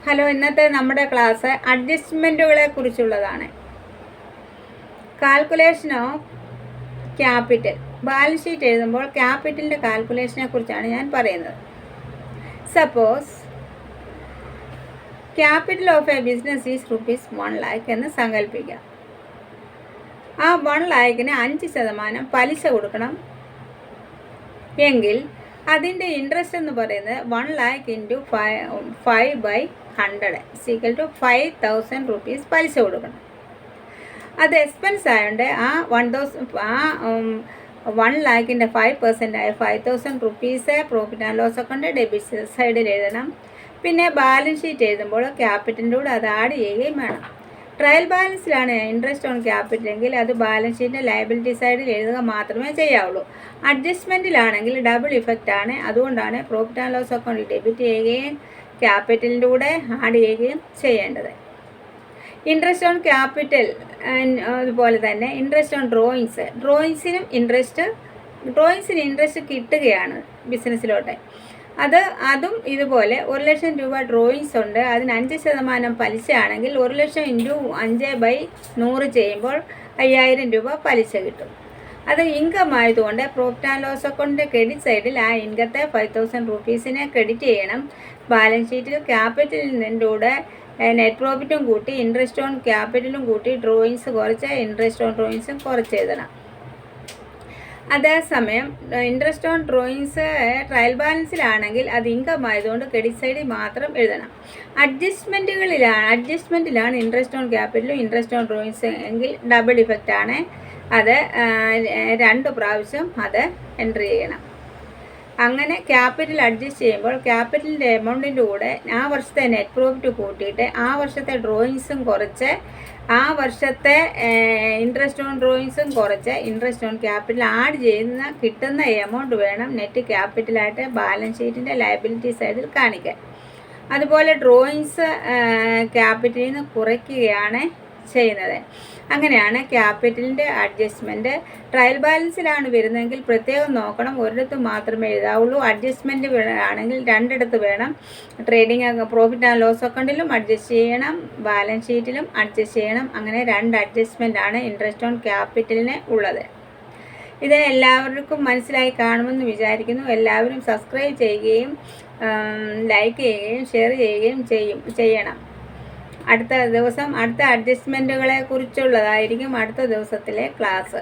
Hello, ഇന്നത്തെ നമ്മുടെ class അഡ്ജസ്റ്റ്മെൻറ്റുകളെ കുറിച്ചുള്ളതാണ്. Calculation of capital. Balance sheet എഴുതുമ്പോൾ ക്യാപിറ്റലിൻ്റെ കാൽക്കുലേഷനെ കുറിച്ചാണ് ഞാൻ പറയുന്നത്. Suppose capital of a business is ₹1 lakh എന്ന് സങ്കല്പിക്കാം. ആ 1 lakhന് 5% പലിശ കൊടുക്കണം എങ്കിൽ അതിൻ്റെ ഇൻട്രസ്റ്റ് എന്ന് പറയുന്നത് 1 lakh × 5/100 = 5,000 rupees പലിശ കൊടുക്കണം. അത് എക്സ്പെൻസ് ആയതുകൊണ്ട് ആ 1 lakhൻ്റെ 5% ആയ 5,000 rupees profit and loss account debit സൈഡിൽ എഴുതണം. പിന്നെ ബാലൻസ് ഷീറ്റ് എഴുതുമ്പോൾ ക്യാപിറ്റലിൻ്റെ കൂടെ അത് ആഡ് ചെയ്യുകയും വേണം. ട്രയൽ ബാലൻസിലാണ് ഇൻട്രസ്റ്റ് ഓൺ ക്യാപിറ്റൽ എങ്കിൽ അത് ബാലൻസ് ഷീറ്റിൻ്റെ ലയബിലിറ്റി സൈഡിൽ എഴുതുക മാത്രമേ ചെയ്യാവുള്ളൂ. അഡ്ജസ്റ്റ്മെൻറ്റിലാണെങ്കിൽ ഡബിൾ ഇഫക്റ്റ് ആണ്. അതുകൊണ്ടാണ് profit and loss account debit ചെയ്യുകയും ക്യാപിറ്റലിൻ്റെ കൂടെ ആഡ് ചെയ്യുകയും ചെയ്യേണ്ടത്. ഇൻട്രസ്റ്റ് ഓൺ ക്യാപിറ്റൽ അതുപോലെ തന്നെ ഇൻട്രസ്റ്റ് ഓൺ ഡ്രോയിങ്സിന് ഇൻട്രസ്റ്റ് കിട്ടുകയാണ് ബിസിനസ്സിലോട്ട്. അതും ഇതുപോലെ 1 ലക്ഷം രൂപ ഡ്രോയിങ്സ് ഉണ്ട്. അതിന് 5% പലിശയാണെങ്കിൽ 1 ലക്ഷം × 5/100 ചെയ്യുമ്പോൾ 5,000 രൂപ പലിശ കിട്ടും. അത് ഇൻകം ആയതുകൊണ്ട് പ്രോഫിറ്റ് ആൻഡ് ലോസ് അക്കൗണ്ടിൻ്റെ ക്രെഡിറ്റ് സൈഡിൽ ആ ഇൻകത്തെ 5,000 rupeesനെ ക്രെഡിറ്റ് ചെയ്യണം. ബാലൻസ് ഷീറ്റിൽ ക്യാപിറ്റലിൻ്റെ കൂടെ നെറ്റ് പ്രോഫിറ്റും കൂട്ടി ഇൻട്രസ്റ്റ് ഓൺ ക്യാപിറ്റലും കൂട്ടി ഡ്രോയിങ്സ് കുറച്ച് ഇൻട്രസ്റ്റ് ഓൺ ഡ്രോയിങ്സും കുറച്ച് എഴുതണം. അതേസമയം ഇൻട്രസ്റ്റ് ഓൺ ഡ്രോയിങ്സ് ട്രയൽ ബാലൻസിലാണെങ്കിൽ അത് ഇൻകം ആയതുകൊണ്ട് ക്രെഡിറ്റ് സൈഡിൽ മാത്രം എഴുതണം. അഡ്ജസ്റ്റ്മെൻറ്റിലാണ് ഇൻട്രസ്റ്റ് ഓൺ ക്യാപിറ്റലും ഇൻട്രസ്റ്റ് ഓൺ ഡ്രോയിങ്സ് എങ്കിൽ ഡബിൾ ഇഫക്റ്റ് ആണ്. അത് 2 പ്രാവശ്യം അത് എൻട്രി ചെയ്യണം. അങ്ങനെ ക്യാപിറ്റൽ അഡ്ജസ്റ്റ് ചെയ്യുമ്പോൾ ക്യാപിറ്റലിൻ്റെ എമൗണ്ടിൻ്റെ കൂടെ ആ വർഷത്തെ നെറ്റ് പ്രോഫിറ്റ് കൂട്ടിയിട്ട് ആ വർഷത്തെ ഡ്രോയിങ്സും കുറച്ച് ആ വർഷത്തെ ഇൻട്രസ്റ്റ് ഓൺ ഡ്രോയിങ്സും കുറച്ച് ഇൻട്രസ്റ്റ് ഓൺ ക്യാപിറ്റൽ ആഡ് ചെയ്യുന്ന കിട്ടുന്ന എമൗണ്ട് വേണം നെറ്റ് ക്യാപിറ്റലായിട്ട് ബാലൻസ് ഷീറ്റിൻ്റെ ലയബിലിറ്റി സൈഡിൽ കാണിക്കാൻ. അതുപോലെ ഡ്രോയിങ്സ് ക്യാപിറ്റലിൽ നിന്ന് കുറയ്ക്കുകയാണ് ചെയ്യുന്നത്. അങ്ങനെയാണ് ക്യാപിറ്റലിൻ്റെ അഡ്ജസ്റ്റ്മെൻറ്റ്. ട്രയൽ ബാലൻസിലാണ് വരുന്നതെങ്കിൽ പ്രത്യേകം നോക്കണം, ഒരിടത്ത് മാത്രമേ എഴുതാവുള്ളൂ. അഡ്ജസ്റ്റ്മെൻറ്റ് ആണെങ്കിൽ 2 ഇടത്ത് വേണം. ട്രേഡിംഗ് പ്രോഫിറ്റ് ആൻഡ് ലോസ് അക്കൗണ്ടിലും അഡ്ജസ്റ്റ് ചെയ്യണം, ബാലൻസ് ഷീറ്റിലും അഡ്ജസ്റ്റ് ചെയ്യണം. അങ്ങനെ 2 അഡ്ജസ്റ്റ്മെൻ്റ് ആണ് ഇൻട്രസ്റ്റ് ഓൺ ക്യാപിറ്റലിന് ഉള്ളത്. ഇത് എല്ലാവർക്കും മനസ്സിലായി കാണുമെന്ന് വിചാരിക്കുന്നു. എല്ലാവരും സബ്സ്ക്രൈബ് ചെയ്യുകയും ലൈക്ക് ചെയ്യുകയും ഷെയർ ചെയ്യുകയും ചെയ്യണം. അടുത്ത ദിവസം അടുത്ത അഡ്ജസ്റ്റ്മെൻറ്റുകളെ കുറിച്ചുള്ളതായിരിക്കും അടുത്ത ദിവസത്തിലെ ക്ലാസ്.